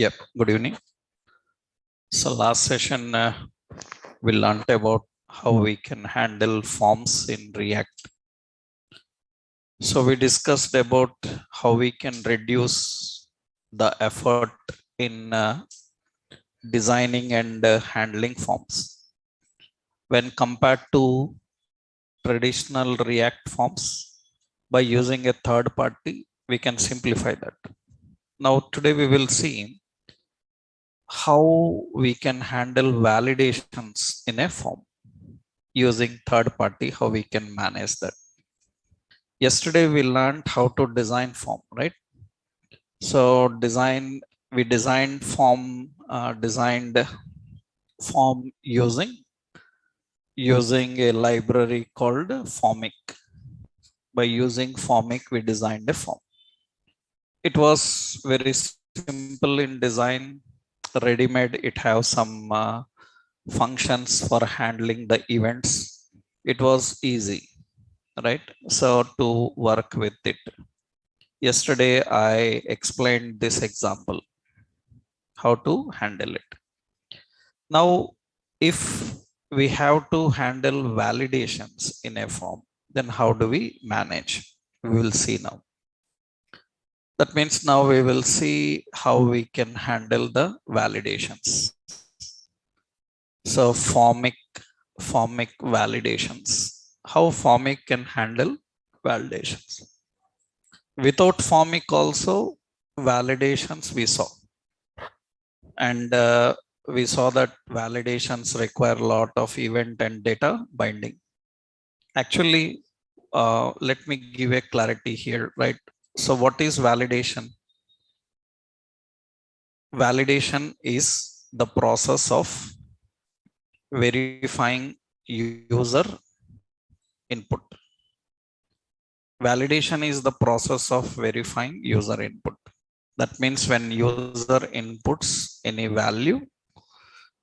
Yep, good evening. So last session we learned about how we can handle forms in React. So we discussed about how we can reduce the effort in designing and handling forms when compared to traditional React forms. By using a third party, we can simplify that. Now today we will see how we can handle validations in a form using third party, how we can manage that. Yesterday we learned how to design form, right? So we designed form using a library called Formic. By using Formic we designed a form. It was very simple in design, ready-made. It have some functions for handling the events. It was easy, right? So to work with it. Yesterday I explained this example, how to handle it. Now if we have to handle validations in a form, then how do we manage? We will see now. That means now we will see how we can handle the validations. So formic validations. How formic can handle validations. Without formic also validations we saw. And we saw that validations require a lot of event and data binding. Actually, let me give a clarity here, right? So what is validation? Validation is the process of verifying user input. Validation is the process of verifying user input. That means when user inputs any value,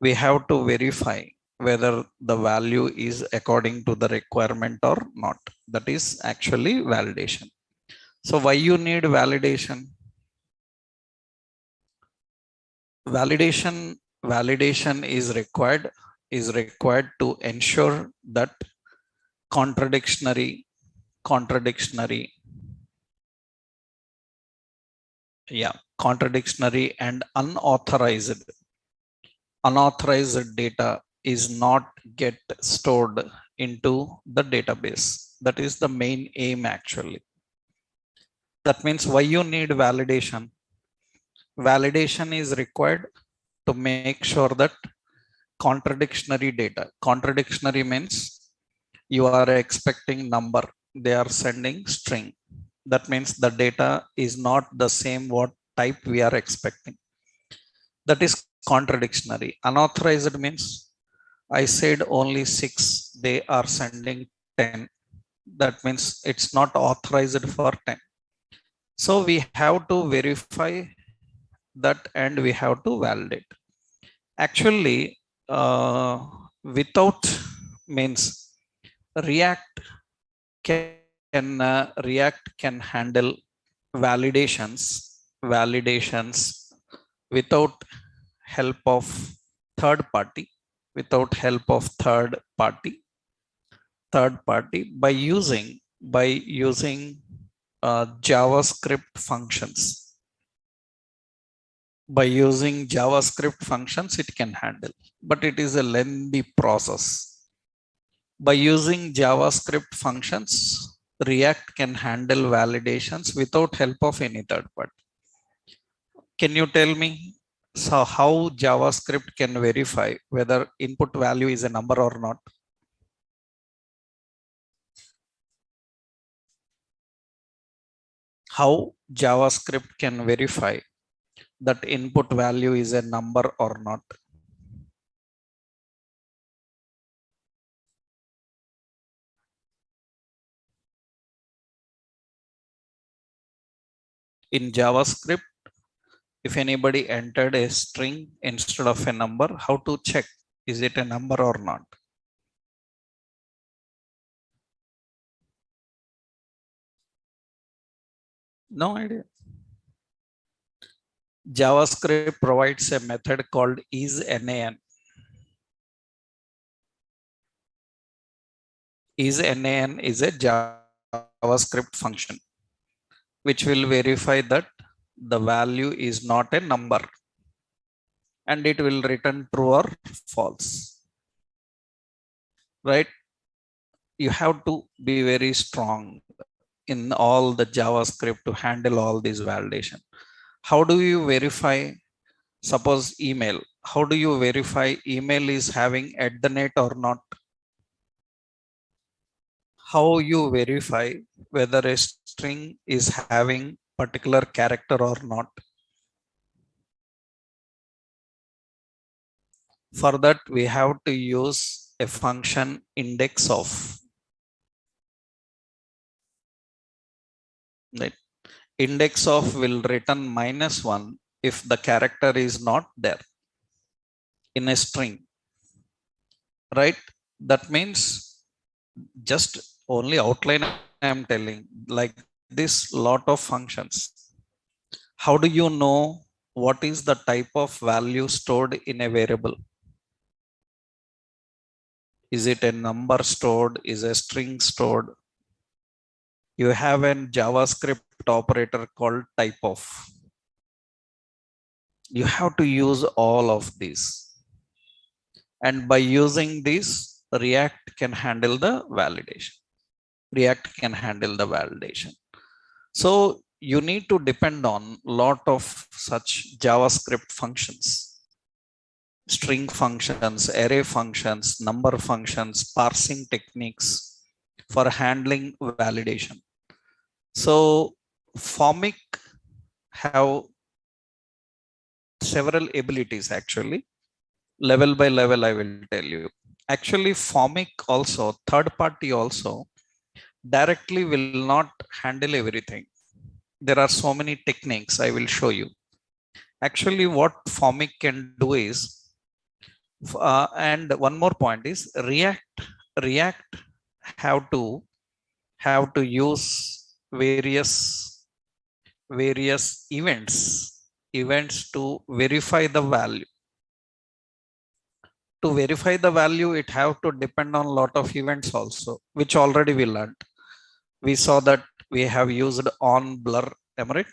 we have to verify whether the value is according to the requirement or not. That is actually validation. So why you need validation? Validation is required to ensure that contradictory and unauthorized data is not get stored into the database. That is the main aim actually. That means why you need validation. Validation is required to make sure that contradictory means you are expecting number, they are sending string. That means the data is not the same what type we are expecting. That is contradictory. Unauthorized means I said only 6, they are sending 10. That means it's not authorized for 10. So we have to verify that and we have to validate. Actually, without means React can handle validations without help of third party, by using JavaScript functions. By using JavaScript functions it can handle, but it is a lengthy process. By using JavaScript functions, React can handle validations without help of any third party. Can you tell me so how JavaScript can verify whether input value is a number or not? How JavaScript can verify that input value is a number or not? In JavaScript, if anybody entered a string instead of a number, how to check is it a number or not? No idea. JavaScript provides a method called isNaN. IsNaN is a JavaScript function which will verify that the value is not a number and it will return true or false. Right? You have to be very strong in all the JavaScript to handle all this validation. How do you verify, suppose email? How do you verify email is having @ or not? How you verify whether a string is having particular character or not? For that, we have to use a function index of. Right? Index of will return -1 if the character is not there in a string. Right? That means just only outline I am telling, like this lot of functions. How do you know what is the type of value stored in a variable? Is it a number stored? Is a string stored? You have a JavaScript operator called type of. You have to use all of these. And by using this, React can handle the validation. React can handle the validation. So you need to depend on a lot of such JavaScript functions, string functions, array functions, number functions, parsing techniques for handling validation. So Formic have several abilities actually. Level by level, I will tell you. Actually, Formic also, third party also, directly will not handle everything. There are so many techniques I will show you. Actually, what Formic can do is, and one more point is React have to use various events to verify the value. To verify the value, it have to depend on a lot of events also, which already we learned. We saw that we have used on blur, am I right?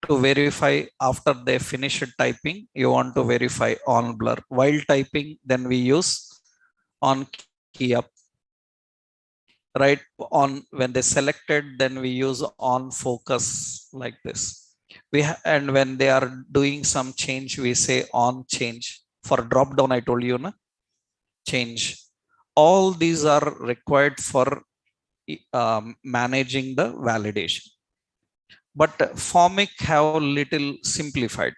To verify after they finish typing, you want to verify on blur. While typing, then we use on key up. Right? On when they selected, then we use on focus like this. And when they are doing some change, we say on change. For drop down, I told you, na? Change. All these are required for managing the validation. But Formic have little simplified.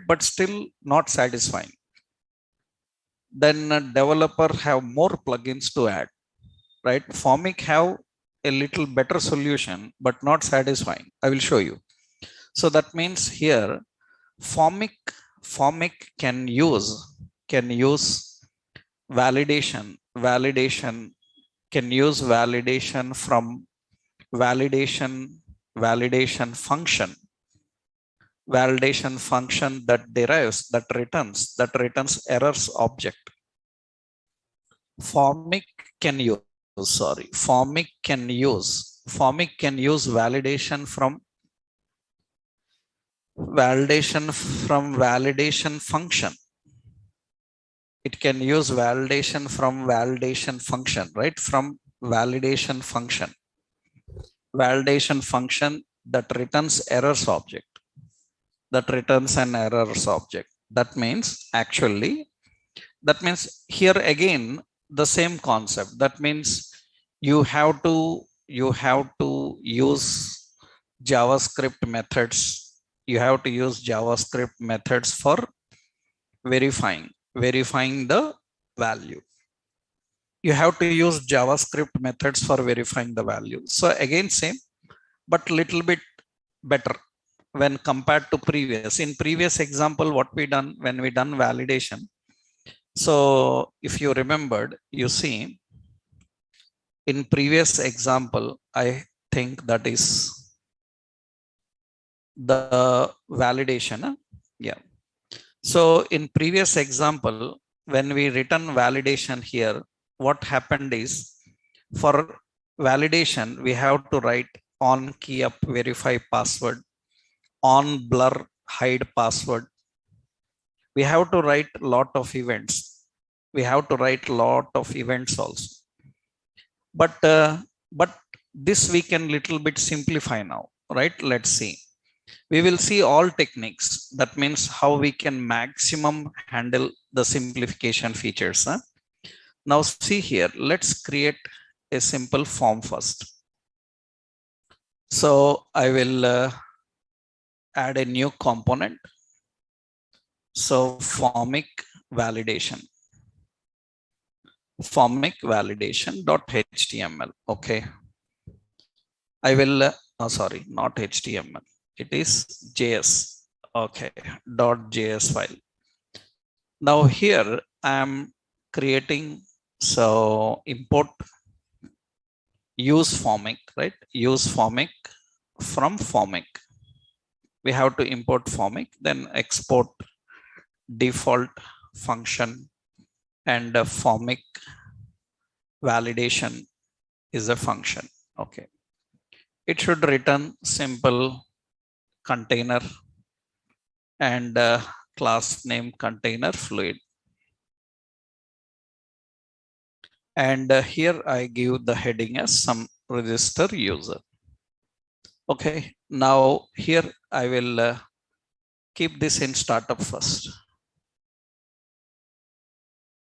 But still not satisfying. Then a developer have more plugins to add. Right? Formic have a little better solution, but not satisfying. I will show you. So that means here, Formic can use validation from validation function that returns errors object. Formic can use validation from validation function. It can use validation from validation function, right? From validation function that returns errors object, that returns an errors object. That means here again the same concept. That means you have to use JavaScript methods. You have to use JavaScript methods for verifying the value. You have to use JavaScript methods for verifying the value. So again, same, but little bit better when compared to previous. In previous example, what we done when we done validation. So if you remembered, you see in previous example, I think that is the validation. Yeah. So in previous example, when we return validation here, what happened is for validation, we have to write on key up verify password, on blur hide password. We have to write lot of events. We have to write lot of events also. But this we can little bit simplify now, right? Let's see. We will see all techniques. That means how we can maximum handle the simplification features. Huh? Now see here, let's create a simple form first. So I will add a new component. So formic validation, formic validation.html. Okay. I will, sorry, not HTML. It is JS. Okay. .js file. Now here I am creating, so import use formic, right? Use formic from formic. We have to import formic, then export default function, and formic validation is a function. Okay. It should return simple container and class name container fluid. And here I give the heading as some register user. Okay, now here I will keep this in startup first.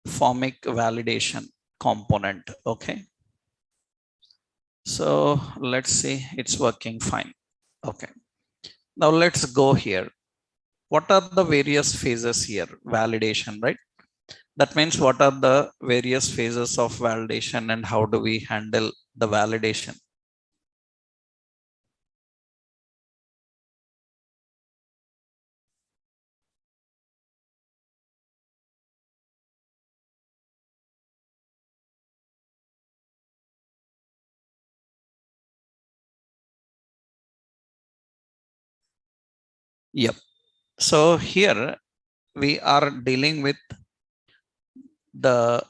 Formic validation component. Okay, so let's see, it's working fine. Okay, now let's go here. What are the various phases here? Validation, right? That means what are the various phases of validation and how do we handle the validation? Yep. So here we are dealing with the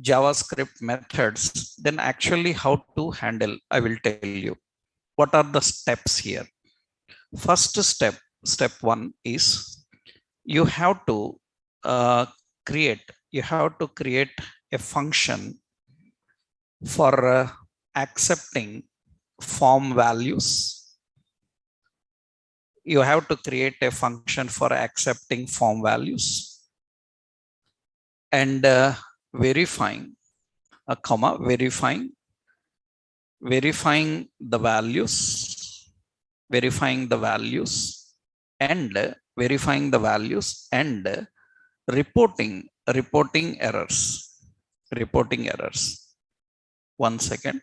JavaScript methods. Then actually how to handle, I will tell you. What are the steps here? First step, step one is you have to create a function for accepting form values. You have to create a function for accepting form values and verifying a comma, verifying the values, verifying the values and verifying the values and reporting errors. One second.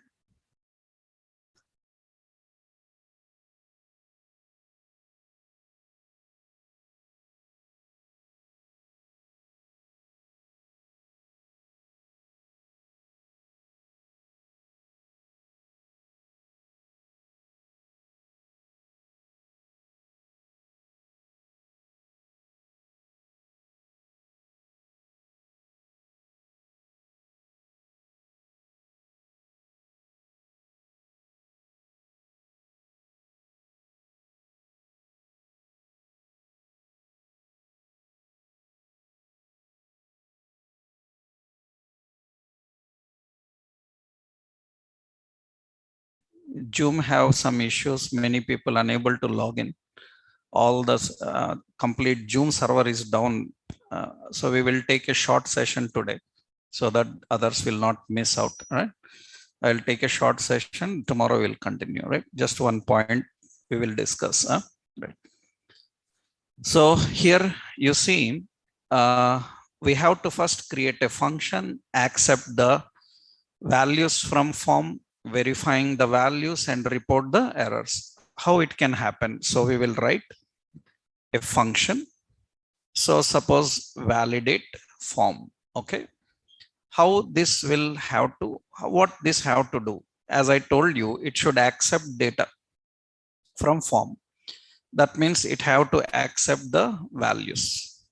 Zoom have some issues. Many people unable to log in. All the complete Zoom server is down. So we will take a short session today so that others will not miss out. Right? I'll take a short session. Tomorrow we'll continue. Right? Just one point we will discuss. Right. So here you see, we have to first create a function, accept the values from form, verifying the values and report the errors. How it can happen? So we will write a function. So suppose validate form. Okay. How this will have to, what this have to do? As I told you, it should accept data from form. That means it have to accept the values.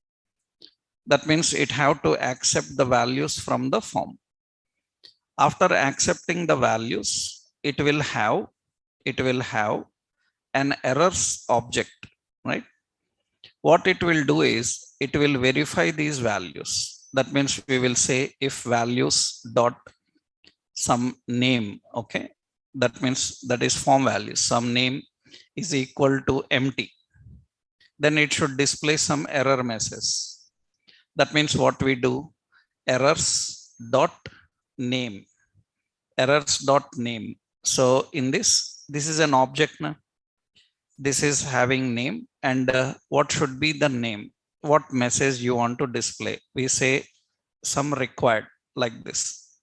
That means it have to accept the values from the form. After accepting the values, it will have an errors object, right? What it will do is it will verify these values. That means we will say if values dot some name, okay? That means that is form values. Some name is equal to empty. Then it should display some error message. That means what we do, errors dot name, errors dot name. So in this is an object now. This is having name, and what should be the name? What message you want to display? We say some required like this.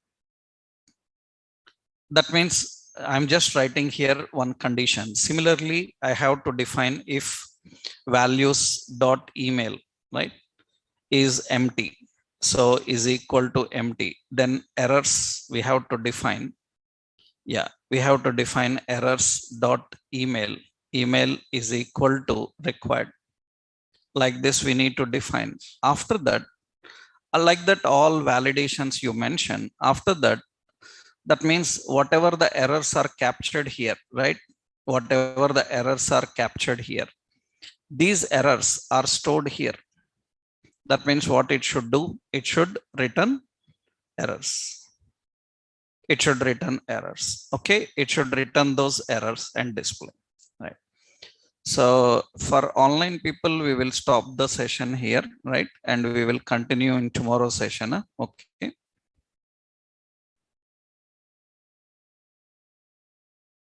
That means I'm just writing here one condition. Similarly, I have to define if values dot email, right, is empty. So is equal to empty. Then errors we have to define. Yeah, we have to define errors dot email. Email is equal to required. Like this, we need to define. After that, like that, all validations you mentioned. After that, that means whatever the errors are captured here, right? Whatever the errors are captured here, these errors are stored here. That means what it should do, it should return errors. It should return errors. Okay, it should return those errors and display. Right. So for online people, we will stop the session here, right? And we will continue in tomorrow's session. Okay.